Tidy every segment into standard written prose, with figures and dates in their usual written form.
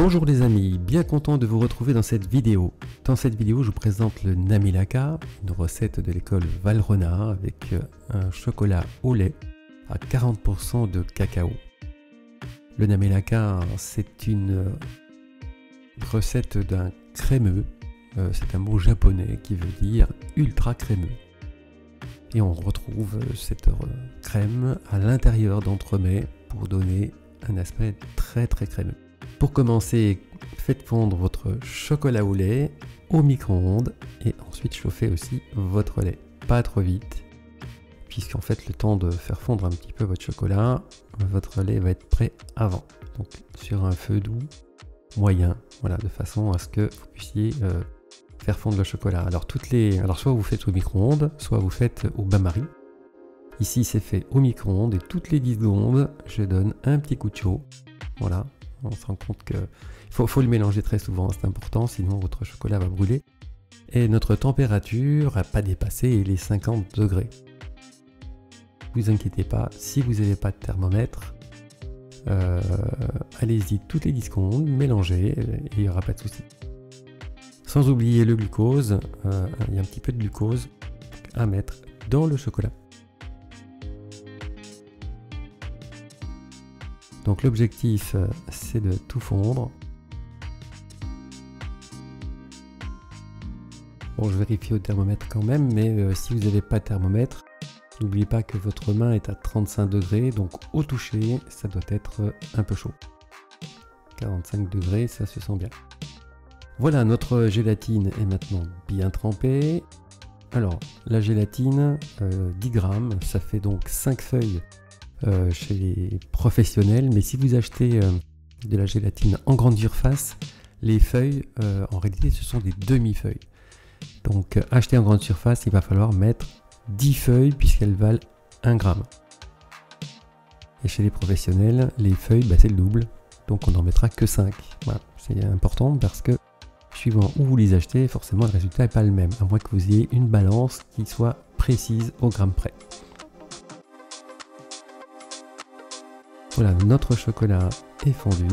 Bonjour les amis, bien content de vous retrouver dans cette vidéo. Dans cette vidéo, je vous présente le Namelaka, une recette de l'école Valrhona avec un chocolat au lait à 40% de cacao. Le Namelaka, c'est une recette d'un crémeux, c'est un mot japonais qui veut dire ultra crémeux. Et on retrouve cette crème à l'intérieur d'entremets pour donner un aspect très crémeux. Pour commencer, faites fondre votre chocolat au lait au micro-ondes et ensuite chauffez aussi votre lait. Pas trop vite, puisqu'en fait le temps de faire fondre un petit peu votre chocolat, votre lait va être prêt avant. Donc sur un feu doux, moyen, voilà, de façon à ce que vous puissiez faire fondre le chocolat. Alors soit vous faites au micro-ondes, soit vous faites au bain-marie. Ici c'est fait au micro-ondes et toutes les 10 secondes, je donne un petit coup de chaud. Voilà. On se rend compte qu'il faut le mélanger très souvent, c'est important, sinon votre chocolat va brûler. Et notre température n'a pas dépassé les 50 degrés. Ne vous inquiétez pas, si vous n'avez pas de thermomètre, allez-y toutes les 10 secondes, mélangez, et il n'y aura pas de souci. Sans oublier le glucose, il y a un petit peu de glucose à mettre dans le chocolat. Donc l'objectif, c'est de tout fondre. Bon, je vérifie au thermomètre quand même, mais si vous n'avez pas de thermomètre, n'oubliez pas que votre main est à 35 degrés, donc au toucher, ça doit être un peu chaud. 45 degrés, ça se sent bien. Voilà, notre gélatine est maintenant bien trempée. Alors, la gélatine, 10 grammes, ça fait donc 5 feuilles. Chez les professionnels, mais si vous achetez de la gélatine en grande surface, les feuilles en réalité ce sont des demi-feuilles. Donc acheter en grande surface, il va falloir mettre 10 feuilles puisqu'elles valent 1 gramme. Et chez les professionnels, les feuilles c'est le double, donc on n'en mettra que 5. Voilà, c'est important parce que suivant où vous les achetez, forcément le résultat n'est pas le même, à moins que vous ayez une balance qui soit précise au gramme près. Voilà, notre chocolat est fondu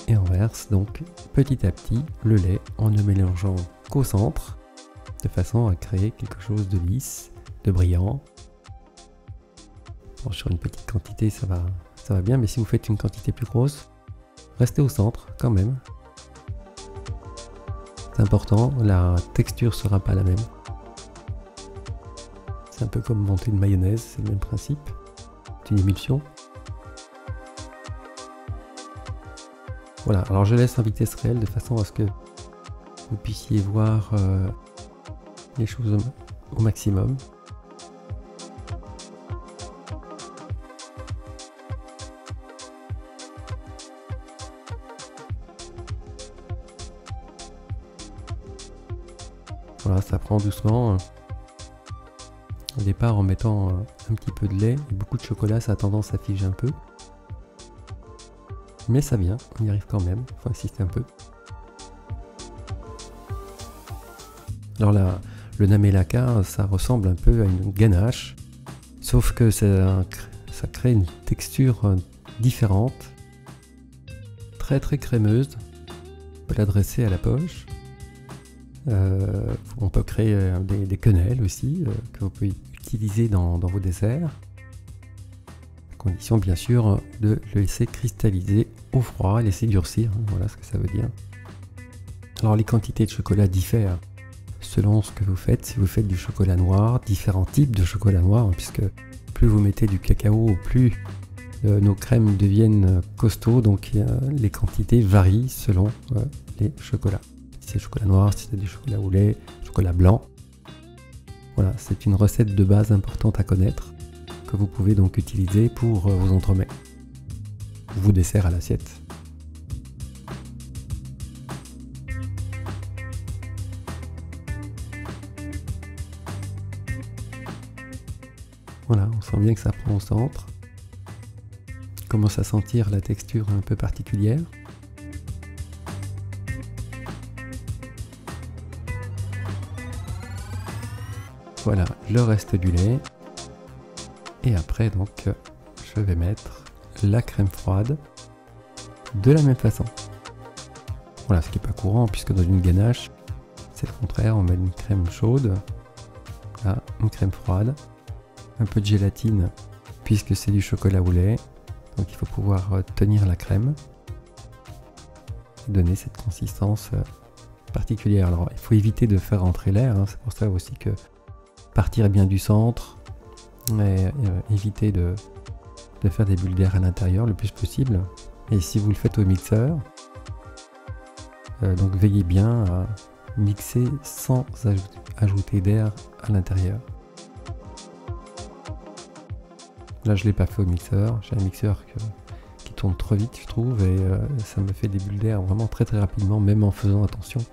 et on verse donc petit à petit le lait en ne mélangeant qu'au centre de façon à créer quelque chose de lisse, de brillant. Bon, sur une petite quantité ça va bien, mais si vous faites une quantité plus grosse, restez au centre quand même. C'est important, la texture sera pas la même. C'est un peu comme monter une mayonnaise, c'est le même principe. Une émulsion. Voilà, alors je laisse en vitesse réelle de façon à ce que vous puissiez voir les choses au maximum. Voilà, ça prend doucement. Au départ, en mettant un petit peu de lait et beaucoup de chocolat, ça a tendance à figer un peu. Mais ça vient, on y arrive quand même, il faut insister un peu. Alors là, le Namelaka, ça ressemble un peu à une ganache, sauf que ça crée une texture différente, très crémeuse. On peut l'adresser à la poche. On peut créer des quenelles aussi que vous pouvez utiliser dans vos desserts, à condition bien sûr de le laisser cristalliser au froid, laisser durcir, voilà ce que ça veut dire. Alors les quantités de chocolat diffèrent selon ce que vous faites. Si vous faites du chocolat noir, différents types de chocolat noir, puisque plus vous mettez du cacao, plus nos crèmes deviennent costauds, donc les quantités varient selon les chocolats. Si c'est chocolat noir, si c'est du chocolat au lait, chocolat blanc. Voilà, c'est une recette de base importante à connaître que vous pouvez donc utiliser pour vos entremets, vos desserts à l'assiette. Voilà, on sent bien que ça prend au centre. On commence à sentir la texture un peu particulière. Voilà le reste du lait. Et après donc je vais mettre la crème froide de la même façon. Voilà, ce qui n'est pas courant puisque dans une ganache, c'est le contraire, on met une crème chaude, là, une crème froide, un peu de gélatine puisque c'est du chocolat au lait, donc il faut pouvoir tenir la crème et donner cette consistance particulière. Alors il faut éviter de faire entrer l'air, hein, c'est pour ça aussi que partir bien du centre et éviter de faire des bulles d'air à l'intérieur le plus possible. Et si vous le faites au mixeur, donc veillez bien à mixer sans ajouter d'air à l'intérieur. Là je ne l'ai pas fait au mixeur, j'ai un mixeur qui tourne trop vite je trouve et ça me fait des bulles d'air vraiment très rapidement, même en faisant attention.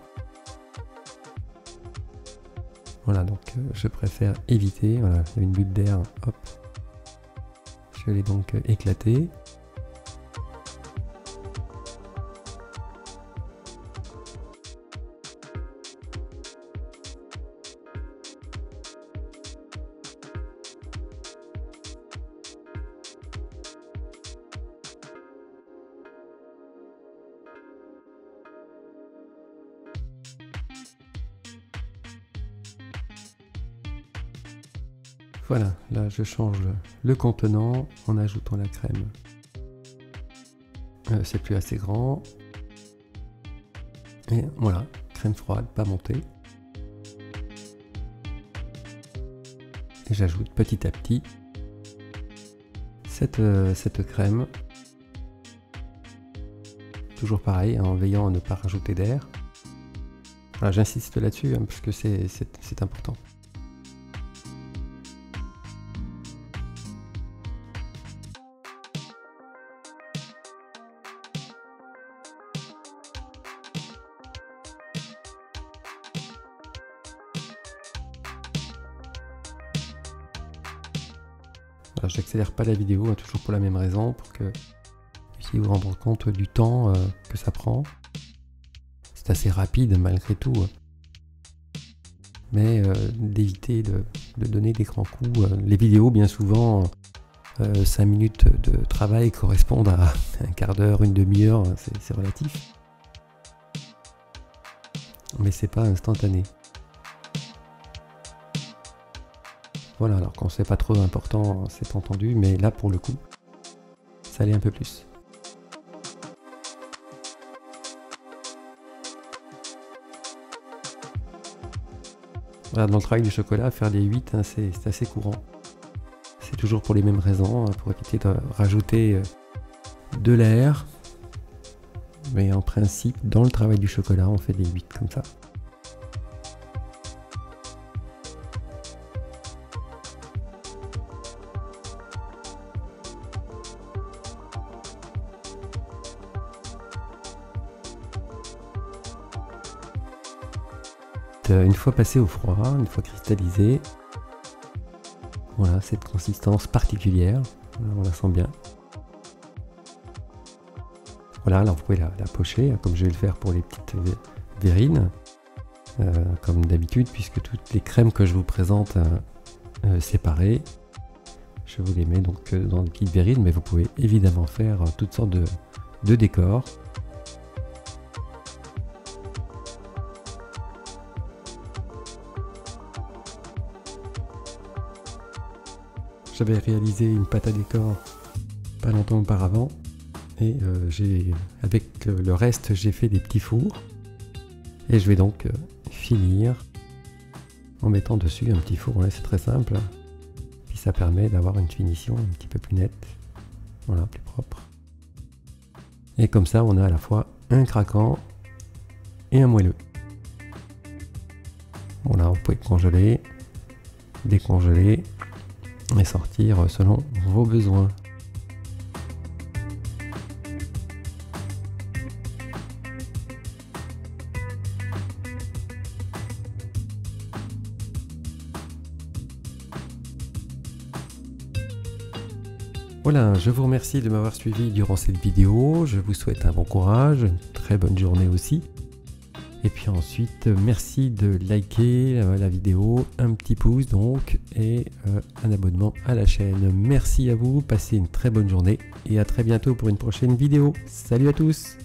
Voilà, donc je préfère éviter. Voilà, il y a une bulle d'air, hop, je l'ai donc éclatée. Voilà, là je change le contenant en ajoutant la crème. C'est plus assez grand. Et voilà, crème froide, pas montée. Et j'ajoute petit à petit cette crème. Toujours pareil, en veillant à ne pas rajouter d'air. Voilà, j'insiste là-dessus hein, parce que c'est important. J'accélère pas la vidéo, hein, toujours pour la même raison, pour que vous puissiez vous rendre compte du temps que ça prend. C'est assez rapide malgré tout, mais d'éviter de donner des grands coups. Les vidéos, bien souvent, 5 minutes de travail correspondent à un quart d'heure, une demi-heure, c'est relatif. Mais c'est pas instantané. Voilà, alors quand c'est pas trop important, c'est entendu, mais là pour le coup, ça allait un peu plus. Voilà, dans le travail du chocolat, faire des 8, hein, c'est assez courant. C'est toujours pour les mêmes raisons, hein, pour éviter de rajouter de l'air. Mais en principe, dans le travail du chocolat, on fait des 8 comme ça. Une fois passé au froid, une fois cristallisé, voilà cette consistance particulière, on la sent bien. Voilà, alors vous pouvez la pocher, comme je vais le faire pour les petites verrines, comme d'habitude, puisque toutes les crèmes que je vous présente séparées, je vous les mets donc dans des petites verrines, mais vous pouvez évidemment faire toutes sortes de décors. J'avais réalisé une pâte à décor pas longtemps auparavant et avec le reste j'ai fait des petits fours et je vais donc finir en mettant dessus un petit four. Ouais, c'est très simple, puis ça permet d'avoir une finition un petit peu plus nette, voilà, plus propre, et comme ça on a à la fois un craquant et un moelleux. Voilà, vous pouvez congeler, décongeler et sortir selon vos besoins. Voilà, je vous remercie de m'avoir suivi durant cette vidéo, je vous souhaite un bon courage, une très bonne journée aussi, Et puis ensuite, merci de liker la vidéo, un petit pouce donc, et un abonnement à la chaîne. Merci à vous, passez une très bonne journée et à très bientôt pour une prochaine vidéo. Salut à tous!